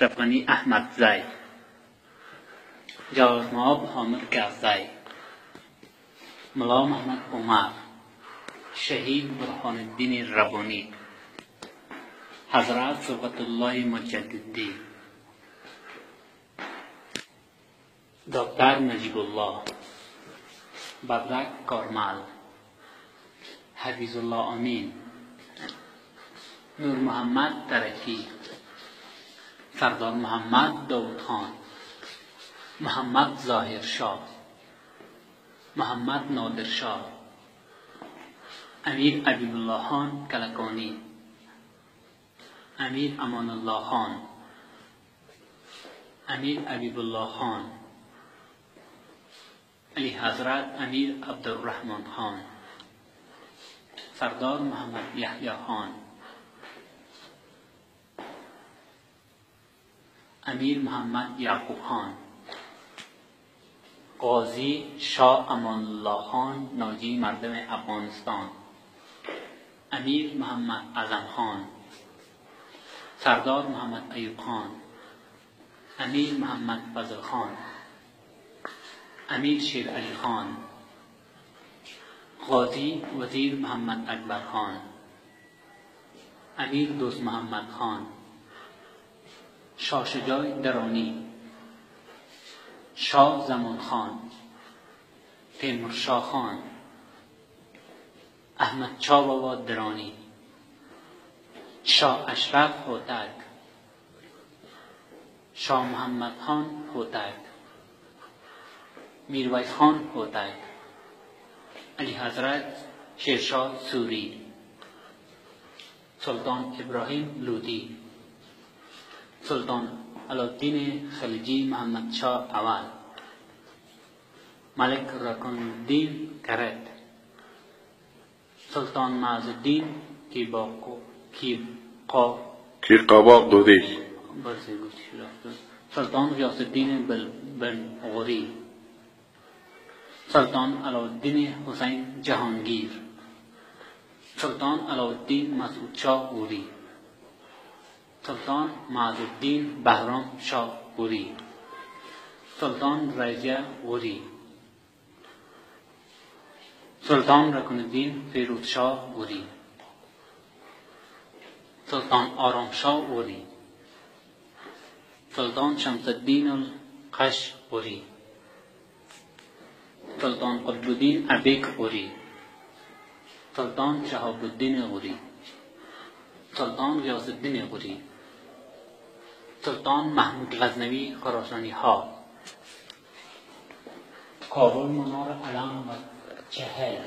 اشرف غنی احمدزی، جوادمآب حامد کرزی، ملا محمد عمر، شهید برهان الدین ربانی، حضرت صبغت الله مجددی، دکتر نجیب الله، بدرک کارمل، حفیظ الله امین، نور محمد ترکی، سردار محمد داود خان، محمد ظاهر شاه، محمد نادر شاه، امیر حبیب الله خان کلکانی، امیر امان الله خان، امیر حبیب الله خان، علی حضرت امیر عبدالرحمن خان، سردار محمد یحیی خان، امیر محمد یعقوب خان، قاضی شاه امان الله خان ناجی مردم افغانستان، امیر محمد اعظم خان، سردار محمد ایوب خان، امیر محمد فضل خان، امیر شیر علی خان، قاضی وزیر محمد اکبر خان، امیر دوست محمد خان، شاه شجاع درانی، شاه زمان خان، تیمور شاه خان، احمد شاه بابا درانی، شاه اشرف هوتک، شاه محمد خان هوتک، میرویس خان هوتک، علی حضرت شیرشاه سوری، سلطان ابراهیم لودی، سلطان علاءالدین خلجی محمد شاه اول، ملک رکن الدین کرد، سلطان معز الدین کیقاباقدودی، سلطان غیاث الدین بن غوری، سلطان علاءالدین حسین جهانگیر، سلطان علاءالدین مسعود شاه غوری، سلطان معز الدین بهرام شاه غوری، سلطان رضیه غوری، سلطان رکن الدین فیروز شاه غوری، سلطان آرام شاه غوری، سلطان شمس الدین القش غوری، سلطان قطب الدین ایبک غوری، سلطان شهاب الدین غوری، سلطان غیاث الدین غوری، سلطان محمود غزنوی خراسانی ها، کابل منار علم و جهل